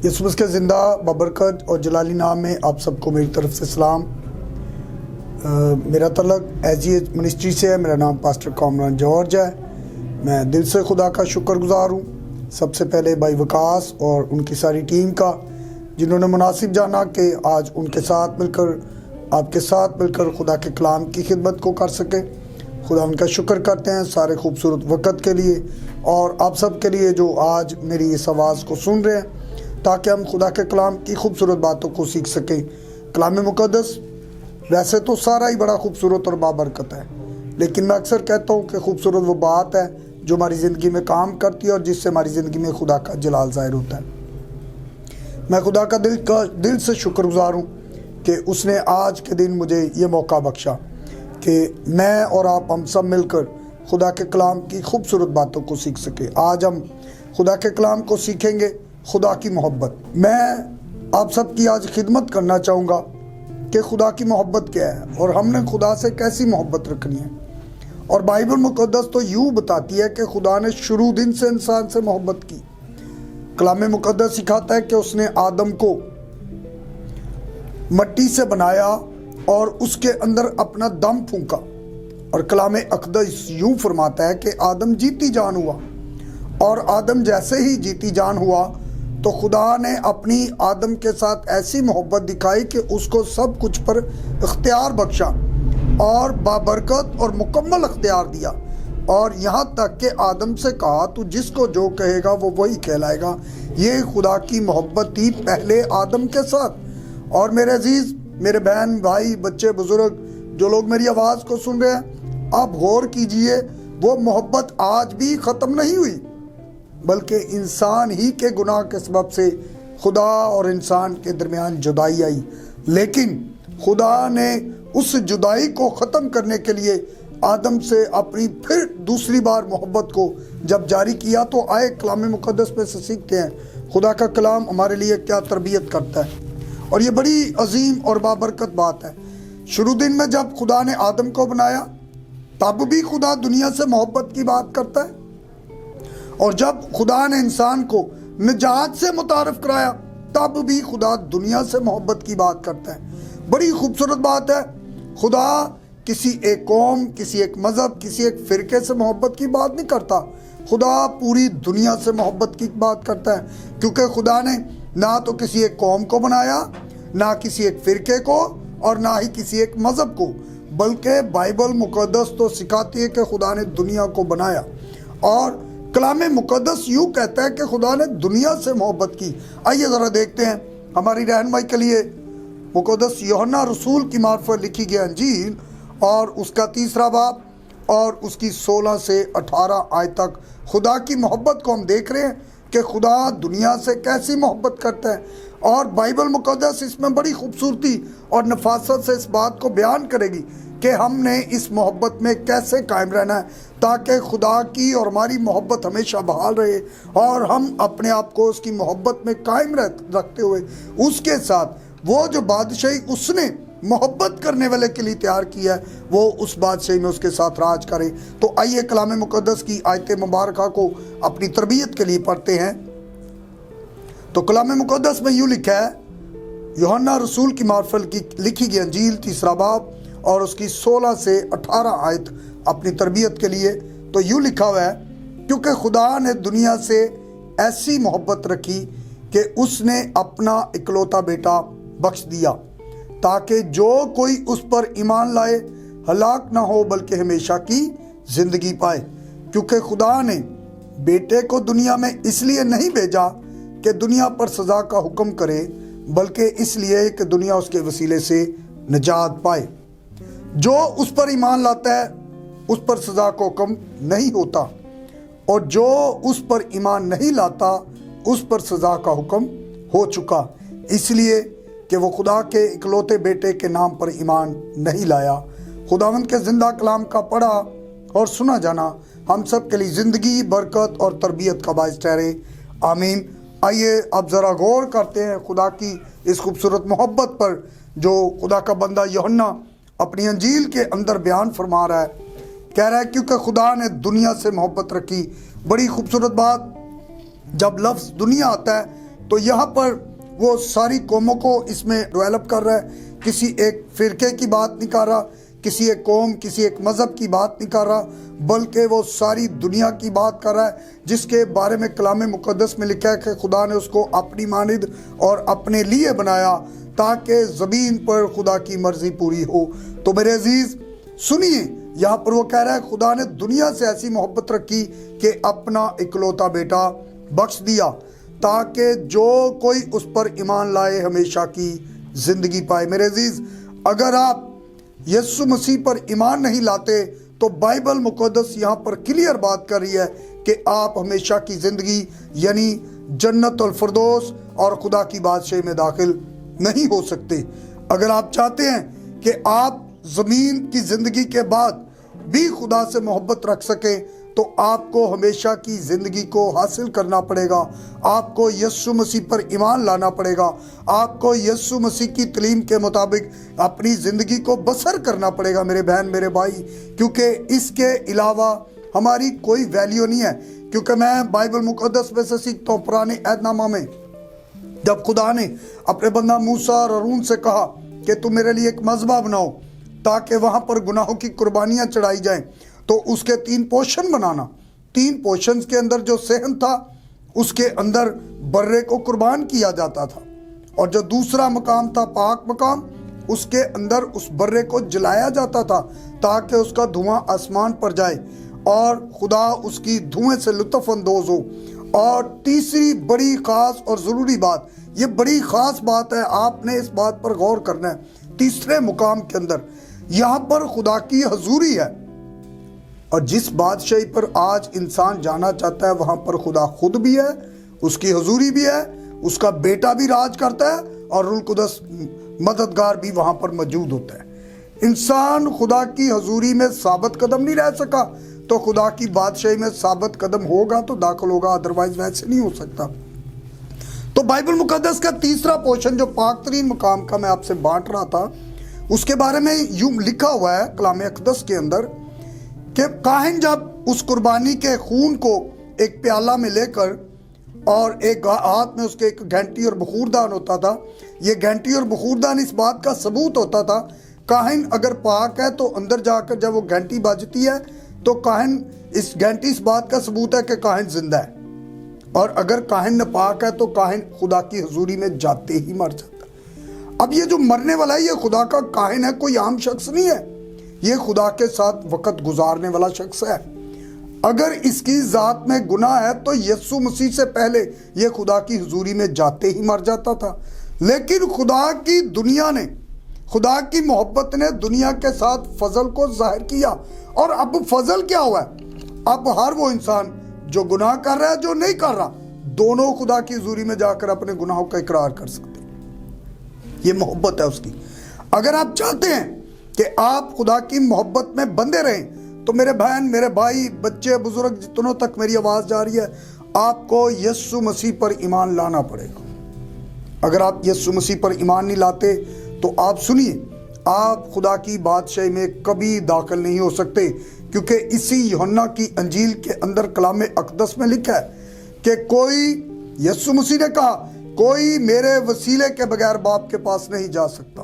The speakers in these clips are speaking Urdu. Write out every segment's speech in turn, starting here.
یسوع کے زندہ ببرکت اور جلالی نام میں آپ سب کو میری طرف سے سلام۔ میرا تعلق ایجیج منسٹری سے ہے۔ میرا نام پاسٹر کامران جارج ہے۔ میں دل سے خدا کا شکر گزار ہوں، سب سے پہلے بھائی وکاس اور ان کی ساری ٹیم کا، جنہوں نے مناسب جانا کہ آج ان کے ساتھ مل کر آپ کے ساتھ مل کر خدا کے کلام کی خدمت کو کر سکے۔ خدا ان کا شکر کرتے ہیں سارے خوبصورت وقت کے لیے اور آپ سب کے لیے جو آج میری اس آواز کو سن رہے ہیں، تاکہ ہم خدا کے کلام کی خوبصورت باتوں کو سیکھ سکیں۔ کلام مقدس ویسے تو سارا ہی بڑا خوبصورت اور بابرکت ہے، لیکن میں اکثر کہتا ہوں کہ خوبصورت وہ بات ہے جو ہماری زندگی میں کام کرتی ہے اور جس سے ہماری زندگی میں خدا کا جلال ظاہر ہوتا ہے۔ میں خدا کا دل سے شکر گزار ہوں کہ اس نے آج کے دن مجھے یہ موقع بخشا کہ میں اور ہم سب مل کر خدا کے کلام کی خوبصورت باتوں کو سیکھ سکیں۔ آج ہم خدا کے کلام کو سیکھیں گے، خدا کی محبت۔ میں آپ سب کی آج خدمت کرنا چاہوں گا کہ خدا کی محبت کیا ہے اور ہم نے خدا سے کیسی محبت رکھنی ہے۔ اور بائبل مقدس تو یوں بتاتی ہے کہ خدا نے شروع دن سے انسان سے محبت کی۔ کلام مقدس سکھاتا ہے کہ اس نے آدم کو مٹی سے بنایا اور اس کے اندر اپنا دم پھونکا، اور کلام اقدس یوں فرماتا ہے کہ آدم جیتی جان ہوا، اور آدم جیسے ہی جیتی جان ہوا تو خدا نے اپنی آدم کے ساتھ ایسی محبت دکھائی کہ اس کو سب کچھ پر اختیار بخشا اور بابرکت اور مکمل اختیار دیا، اور یہاں تک کہ آدم سے کہا تو جس کو جو کہے گا وہ وہی کہلائے گا۔ یہ خدا کی محبت تھی پہلے آدم کے ساتھ۔ اور میرے عزیز، میرے بہن بھائی بچے بزرگ جو لوگ میری آواز کو سن رہے ہیں، آپ غور کیجئے، وہ محبت آج بھی ختم نہیں ہوئی، بلکہ انسان ہی کے گناہ کے سبب سے خدا اور انسان کے درمیان جدائی آئی۔ لیکن خدا نے اس جدائی کو ختم کرنے کے لیے آدم سے اپنی پھر دوسری بار محبت کو جب جاری کیا، تو آئے کلام مقدس میں سے سیکھتے ہیں خدا کا کلام ہمارے لیے کیا تربیت کرتا ہے۔ اور یہ بڑی عظیم اور بابرکت بات ہے۔ شروع دن میں جب خدا نے آدم کو بنایا تب بھی خدا دنیا سے محبت کی بات کرتا ہے، اور جب خدا نے انسان کو نجات سے متعارف کرایا تب بھی خدا دنیا سے محبت کی بات کرتا ہے۔ بڑی خوبصورت بات ہے۔ خدا کسی ایک قوم، کسی ایک مذہب، کسی ایک فرقے سے محبت کی بات نہیں کرتا، خدا پوری دنیا سے محبت کی بات کرتا ہے، کیونکہ خدا نے نہ تو کسی ایک قوم کو بنایا، نہ کسی ایک فرقے کو، اور نہ ہی کسی ایک مذہب کو، بلکہ بائبل مقدس تو سکھاتی ہے کہ خدا نے دنیا کو بنایا۔ اور کلام مقدس یوں کہتا ہے کہ خدا نے دنیا سے محبت کی۔ آئیے ذرا دیکھتے ہیں ہماری رہنمائی کے لیے مقدس یوحنا رسول کی معرفت لکھی گئی انجیل اور اس کا 3 باب اور اس کی 16 سے 18 آیت تک خدا کی محبت کو ہم دیکھ رہے ہیں کہ خدا دنیا سے کیسی محبت کرتا ہے۔ اور بائبل مقدس اس میں بڑی خوبصورتی اور نفاست سے اس بات کو بیان کرے گی کہ ہم نے اس محبت میں کیسے قائم رہنا ہے، تاکہ خدا کی اور ہماری محبت ہمیشہ بحال رہے اور ہم اپنے آپ کو اس کی محبت میں قائم رکھتے ہوئے اس کے ساتھ وہ جو بادشاہی اس نے محبت کرنے والے کے لیے تیار کیا ہے، وہ اس بادشاہی میں اس کے ساتھ راج کرے۔ تو آئیے کلام مقدس کی آیت مبارکہ کو اپنی تربیت کے لیے پڑھتے ہیں۔ تو کلام مقدس میں یوں لکھا ہے، یوحنا رسول کی معرفت لکھی گئی انجیل 3 باب اور اس کی 16 سے 18 آیت اپنی تربیت کے لیے۔ تو یوں لکھا ہوا ہے، کیونکہ خدا نے دنیا سے ایسی محبت رکھی کہ اس نے اپنا اکلوتا بیٹا بخش دیا، تاکہ جو کوئی اس پر ایمان لائے ہلاک نہ ہو بلکہ ہمیشہ کی زندگی پائے۔ کیونکہ خدا نے بیٹے کو دنیا میں اس لیے نہیں بھیجا کہ دنیا پر سزا کا حکم کرے، بلکہ اس لیے کہ دنیا اس کے وسیلے سے نجات پائے۔ جو اس پر ایمان لاتا ہے اس پر سزا کا حکم نہیں ہوتا، اور جو اس پر ایمان نہیں لاتا اس پر سزا کا حکم ہو چکا، اس لیے کہ وہ خدا کے اکلوتے بیٹے کے نام پر ایمان نہیں لایا۔ خداوند کے زندہ کلام کا پڑھا اور سنا جانا ہم سب کے لیے زندگی، برکت اور تربیت کا باعث ٹھہرے، آمین۔ آئیے اب ذرا غور کرتے ہیں خدا کی اس خوبصورت محبت پر جو خدا کا بندہ یوحنا اپنی انجیل کے اندر بیان فرما رہا ہے۔ کہہ رہا ہے کیونکہ خدا نے دنیا سے محبت رکھی۔ بڑی خوبصورت بات، جب لفظ دنیا آتا ہے تو یہاں پر وہ ساری قوموں کو اس میں ڈیولپ کر رہا ہے، کسی ایک فرقے کی بات نہیں کر رہا، کسی ایک قوم، کسی ایک مذہب کی بات نہیں کر رہا، بلکہ وہ ساری دنیا کی بات کر رہا ہے، جس کے بارے میں کلام مقدس میں لکھا ہے کہ خدا نے اس کو اپنی مانند اور اپنے لیے بنایا تاکہ زمین پر خدا کی مرضی پوری ہو۔ تو میرے عزیز سنیے، یہاں پر وہ کہہ رہا ہے خدا نے دنیا سے ایسی محبت رکھی کہ اپنا اکلوتا بیٹا بخش دیا تاکہ جو کوئی اس پر ایمان لائے ہمیشہ کی زندگی پائے۔ میرے عزیز، اگر آپ یسوع مسیح پر ایمان نہیں لاتے تو بائبل مقدس یہاں پر کلیئر بات کر رہی ہے کہ آپ ہمیشہ کی زندگی یعنی جنت الفردوس اور خدا کی بادشاہی میں داخل نہیں ہو سکتے۔ اگر آپ چاہتے ہیں کہ آپ زمین کی زندگی کے بعد بھی خدا سے محبت رکھ سکیں تو آپ کو ہمیشہ کی زندگی کو حاصل کرنا پڑے گا، آپ کو یسوع مسیح پر ایمان لانا پڑے گا، آپ کو یسوع مسیح کی تعلیم کے مطابق اپنی زندگی کو بسر کرنا پڑے گا میرے بہن میرے بھائی، کیونکہ اس کے علاوہ ہماری کوئی ویلیو نہیں ہے۔ کیونکہ میں بائبل مقدس میں سے سیکھتا ہوں، پرانے عہد نامہ میں جب خدا نے اپنے بندہ موسیٰ اور ہارون سے کہا کہ تم میرے لیے ایک مذبح بناؤ تاکہ وہاں پر گناہوں کی قربانیاں چڑھائی جائیں، تو اس کے 3 پورشن بنانا، 3 پورشنز کے اندر جو صحن تھا اس کے اندر برے کو قربان کیا جاتا تھا، اور جو دوسرا مقام تھا پاک مقام، اس کے اندر اس برے کو جلایا جاتا تھا تاکہ اس کا دھواں آسمان پر جائے اور خدا اس کی دھوئیں سے لطف اندوز ہو۔ اور تیسری بڑی خاص اور ضروری بات، یہ بڑی خاص بات ہے، آپ نے اس بات پر غور کرنا ہے، تیسرے مقام کے اندر یہاں پر خدا کی حضوری ہے، اور جس بادشاہی پر آج انسان جانا چاہتا ہے وہاں پر خدا خود بھی ہے، اس کی حضوری بھی ہے، اس کا بیٹا بھی راج کرتا ہے، اور روح القدس مددگار بھی وہاں پر موجود ہوتا ہے۔ انسان خدا کی حضوری میں ثابت قدم نہیں رہ سکا تو خدا کی بادشاہی میں ثابت قدم ہوگا تو داخل ہوگا، ادروائز ویسے نہیں ہو سکتا۔ تو بائبل مقدس کا تیسرا پورشن جو پاک ترین مقام کا میں آپ سے بانٹ رہا تھا، اس کے بارے میں یوں لکھا ہوا ہے کلام اقدس کے اندر کہ کاہن جب اس قربانی کے خون کو ایک پیالہ میں لے کر، اور ایک ہاتھ میں اس کے ایک گھنٹی اور بخوردان ہوتا تھا، یہ گھنٹی اور بخوردان اس بات کا ثبوت ہوتا تھا کاہن اگر پاک ہے تو اندر جا کر جب وہ گھنٹی بجتی ہے تو کاہن اس گھنٹی اس بات کا ثبوت ہے کہ کاہن زندہ ہے، اور اگر کاہن ناپاک ہے تو کاہن خدا کی حضوری میں جاتے ہی مر جاتا ہے۔ اب یہ جو مرنے والا ہے یہ خدا کا کاہن ہے، کوئی عام شخص نہیں ہے، یہ خدا کے ساتھ وقت گزارنے والا شخص ہے۔ اگر اس کی ذات میں گناہ ہے تو یسوع مسیح سے پہلے یہ خدا کی حضوری میں جاتے ہی مر جاتا تھا، لیکن خدا کی دنیا نے، خدا کی محبت نے دنیا کے ساتھ فضل کو ظاہر کیا، اور اب فضل کیا ہوا ہے؟ اب ہر وہ انسان جو گناہ کر رہا ہے جو نہیں کر رہا، دونوں خدا کی حضوری میں جا کر اپنے گناہوں کا اقرار کر سکتے ہیں۔ یہ محبت ہے اس کی۔ اگر آپ چاہتے ہیں کہ آپ خدا کی محبت میں بندے رہیں تو میرے بہن میرے بھائی بچے بزرگ جتنوں تک میری آواز جا رہی ہے، آپ کو یسوع مسیح پر ایمان لانا پڑے گا۔ اگر آپ یسوع مسیح پر ایمان نہیں لاتے تو آپ سنیے، آپ خدا کی بادشاہی میں کبھی داخل نہیں ہو سکتے، کیونکہ اسی یوحنا کی انجیل کے اندر کلام اقدس میں لکھا ہے کہ کوئی، یسوع مسیح نے کہا، کوئی میرے وسیلے کے بغیر باپ کے پاس نہیں جا سکتا،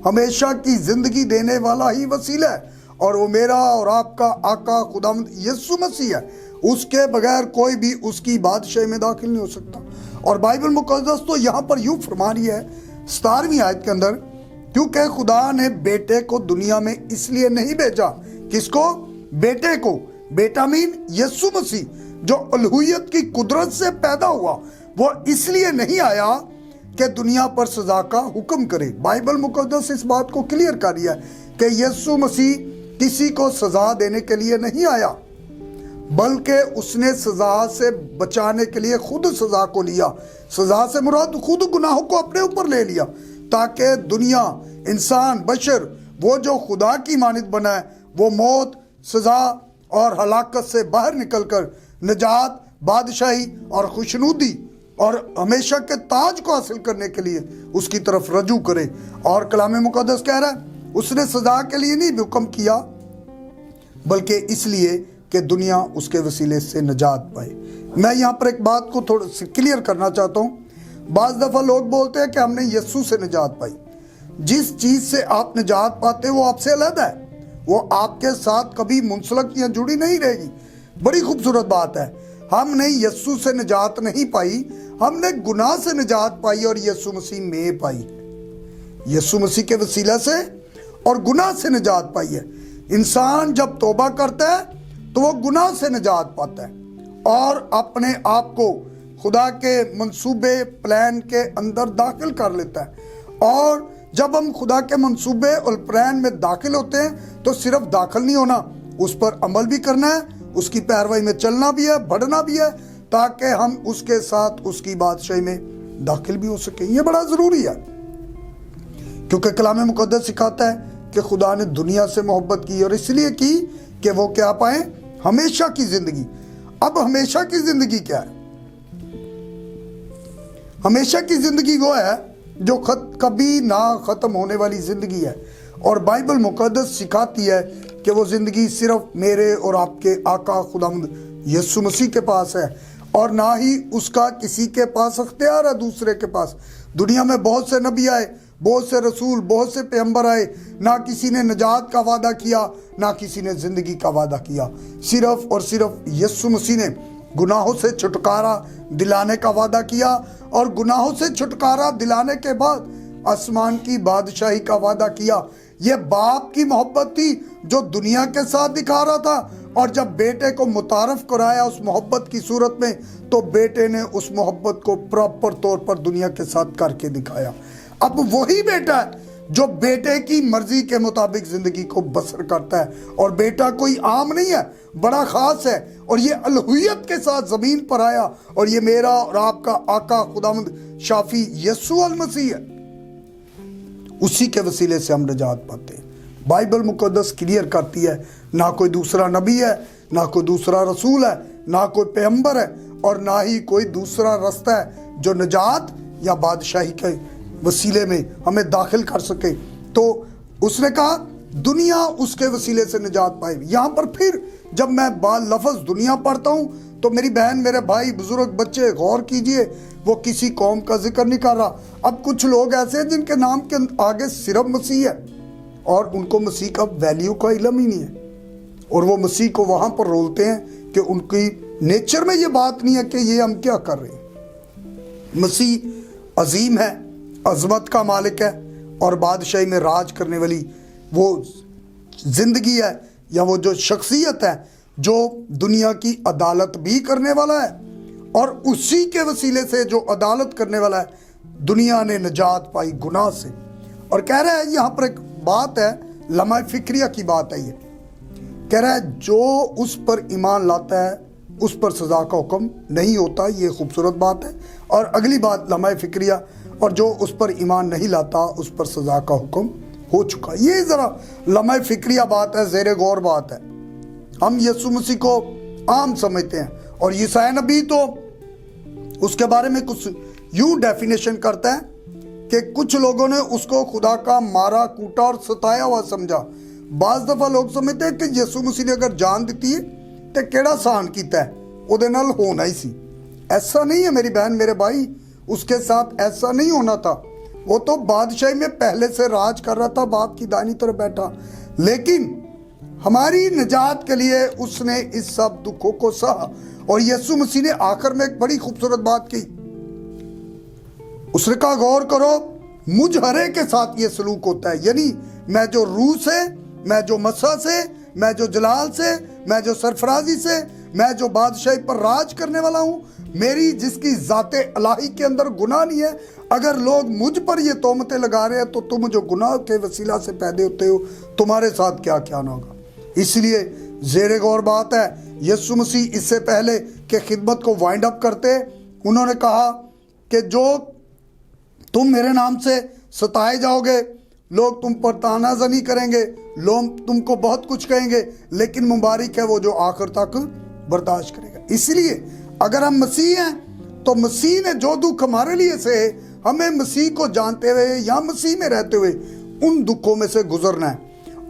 ہمیشہ کی زندگی دینے والا ہی وسیلہ ہے، اور وہ میرا اور آپ کا آقا خداوند یسوع مسیح ہے، اس کے بغیر کوئی بھی اس کی بادشاہی میں داخل نہیں ہو سکتا۔ اور بائبل مقدس تو یہاں پر یوں فرما رہی ہے 17ویں آیت کے اندر، کیونکہ خدا نے بیٹے کو دنیا میں اس لیے نہیں بھیجا، کس کو؟ بیٹے کو، بیٹا مین یسوع مسیح جو الوہیت کی قدرت سے پیدا ہوا، وہ اس لیے نہیں آیا کہ دنیا پر سزا کا حکم کرے۔ بائبل مقدس اس بات کو کلیئر کر رہی ہے کہ یسوع مسیح کسی کو سزا دینے کے لیے نہیں آیا، بلکہ اس نے سزا سے بچانے کے لیے خود سزا کو لیا۔ سزا سے مراد خود گناہوں کو اپنے اوپر لے لیا، تاکہ دنیا، انسان، بشر، وہ جو خدا کی مانند بنا ہے، وہ موت، سزا اور ہلاکت سے باہر نکل کر نجات، بادشاہی اور خوشنودی اور ہمیشہ کے تاج کو حاصل کرنے کے لیے اس کی طرف رجوع کرے۔ اور کلام مقدس کہہ رہا ہے اس نے سزا کے لیے نہیں حکم کیا، بلکہ اس لیے کہ دنیا اس کے وسیلے سے نجات پائے۔ میں یہاں پر ایک بات کو تھوڑا سی کلیئر کرنا چاہتا ہوں۔ بعض دفعہ لوگ بولتے ہیں کہ ہم نے یسوع سے نجات پائی. جس چیز سے آپ نجات پاتے وہ آپ سے علیحدہ ہے, وہ آپ کے ساتھ کبھی منسلک یا جڑی نہیں رہے گی. بڑی خوبصورت بات ہے. ہم نے یسوع سے نجات نہیں پائی, ہم نے گناہ سے نجات پائی اور یسوع مسیح میں پائی. یسوع مسیح کے وسیلہ سے اور گناہ سے نجات پائی ہے. انسان جب توبہ کرتا ہے تو وہ گناہ سے نجات پاتا ہے اور اپنے آپ کو خدا کے منصوبے پلان کے اندر داخل کر لیتا ہے. اور جب ہم خدا کے منصوبے اور پلان میں داخل ہوتے ہیں تو صرف داخل نہیں ہونا, اس پر عمل بھی کرنا ہے, اس کی پیروی میں چلنا بھی ہے, بڑھنا بھی ہے, تاکہ ہم اس کے ساتھ اس کی بادشاہی میں داخل بھی ہو سکیں. یہ بڑا ضروری ہے کیونکہ کلام مقدس سکھاتا ہے کہ خدا نے دنیا سے محبت کی اور اس لیے کی کہ وہ کیا پائیں, ہمیشہ کی زندگی. اب ہمیشہ کی زندگی کیا ہے؟ ہمیشہ کی زندگی وہ ہے جو کبھی نہ ختم ہونے والی زندگی ہے, اور بائبل مقدس سکھاتی ہے کہ وہ زندگی صرف میرے اور آپ کے آقا خداوند یسوع مسیح کے پاس ہے, اور نہ ہی اس کا کسی کے پاس اختیار ہے دوسرے کے پاس. دنیا میں بہت سے نبی آئے, بہت سے رسول, بہت سے پیغمبر آئے, نہ کسی نے نجات کا وعدہ کیا, نہ کسی نے زندگی کا وعدہ کیا. صرف اور صرف یسوع مسیح نے گناہوں سے چھٹکارا دلانے کا وعدہ کیا, اور گناہوں سے چھٹکارا دلانے کے بعد آسمان کی بادشاہی کا وعدہ کیا. یہ باپ کی محبت تھی جو دنیا کے ساتھ دکھا رہا تھا, اور جب بیٹے کو متعارف کرایا اس محبت کی صورت میں تو بیٹے نے اس محبت کو پراپر طور پر دنیا کے ساتھ کر کے دکھایا. اب وہی بیٹا ہے جو بیٹے کی مرضی کے مطابق زندگی کو بسر کرتا ہے, اور بیٹا کوئی عام نہیں ہے, بڑا خاص ہے, اور یہ الوہیت کے ساتھ زمین پر آیا, اور یہ میرا اور آپ کا آقا خداوند شافی یسوع المسیح ہے. اسی کے وسیلے سے ہم نجات پاتے ہیں. بائبل مقدس کلیئر کرتی ہے نہ کوئی دوسرا نبی ہے, نہ کوئی دوسرا رسول ہے, نہ کوئی پیغمبر ہے, اور نہ ہی کوئی دوسرا رستہ ہے جو نجات یا بادشاہی کے وسیلے میں ہمیں داخل کر سکے. تو اس نے کہا دنیا اس کے وسیلے سے نجات پائے. یہاں پر پھر جب میں لفظ دنیا پڑھتا ہوں تو میری بہن, میرے بھائی, بزرگ, بچے غور کیجئے, وہ کسی قوم کا ذکر نہیں کر رہا. اب کچھ لوگ ایسے ہیں جن کے نام کے آگے صرف مسیح ہے اور ان کو مسیح کا ویلیو کا علم ہی نہیں ہے, اور وہ مسیح کو وہاں پر رولتے ہیں کہ ان کی نیچر میں یہ بات نہیں ہے کہ یہ ہم کیا کر رہے ہیں. مسیح عظیم ہے, عظمت کا مالک ہے, اور بادشاہی میں راج کرنے والی وہ زندگی ہے یا وہ جو شخصیت ہے جو دنیا کی عدالت بھی کرنے والا ہے, اور اسی کے وسیلے سے جو عدالت کرنے والا ہے دنیا نے نجات پائی گناہ سے. اور کہہ رہا ہے یہاں پر ایک بات ہے, لمحہ فکریہ کی بات ہے, یہ کہہ رہا ہے جو اس پر ایمان لاتا ہے اس پر سزا کا حکم نہیں ہوتا. یہ خوبصورت بات ہے. اور اگلی بات لمحہ فکریہ, اور جو اس پر ایمان نہیں لاتا اس پر سزا کا حکم ہو چکا. یہ ذرا لمحہ فکریہ بات ہے, زیر غور بات ہے. ہم یسوع مسیح کو عام سمجھتے ہیں, اور یسایا نبی تو اس کے بارے میں کچھ یوں ڈیفینیشن کرتا ہے کہ کچھ لوگوں نے اس کو خدا کا مارا کوٹا اور ستایا ہوا سمجھا. بعض دفعہ لوگ سمجھتے ہیں کہ یسوع مسیح نے اگر جان دیتی ہے تو کیڑا سان کیتا ہے, وہ دے نال ہونا ہی سی. ایسا نہیں ہے میری بہن, میرے بھائی, اس کے ساتھ ایسا نہیں ہونا تھا. وہ تو بادشاہی میں پہلے سے راج کر رہا تھا, باپ کی دائنی طرف بیٹھا, لیکن ہماری نجات کے لیے اس نے اس سب دکھوں کو سہا. اور یسوع مسیح نے آخر میں ایک بڑی خوبصورت بات کی. اس نے کہا غور کرو, مجھ ہرے کے ساتھ یہ سلوک ہوتا ہے, یعنی میں جو روح سے, میں جو مسح سے, میں جو جلال سے, میں جو سرفرازی سے, میں جو بادشاہی پر راج کرنے والا ہوں, میری جس کی ذات الہی کے اندر گناہ نہیں ہے, اگر لوگ مجھ پر یہ تہمتیں لگا رہے ہیں تو تم جو گناہ کے وسیلہ سے پیدا ہوتے ہو تمہارے ساتھ کیا کیا نہ ہوگا. اس لیے زیر غور بات ہے, یسوع مسیح اس سے پہلے کہ خدمت کو وائنڈ اپ کرتے انہوں نے کہا کہ جو تم میرے نام سے ستائے جاؤ گے, لوگ تم پر طعنہ زنی کریں گے, لوگ تم کو بہت کچھ کہیں گے, لیکن مبارک ہے وہ جو آخر تک برداشت کرے گا. اس لیے اگر ہم مسیح ہیں تو مسیح نے جو دکھ ہمارے لیے سے, ہمیں مسیح کو جانتے ہوئے یا مسیح میں رہتے ہوئے ان دکھوں میں سے گزرنا ہے.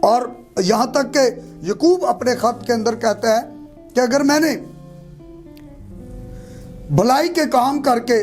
اور یہاں تک کہ یعقوب اپنے خط کے اندر کہتا ہے کہ اگر میں نے بھلائی کے کام کر کے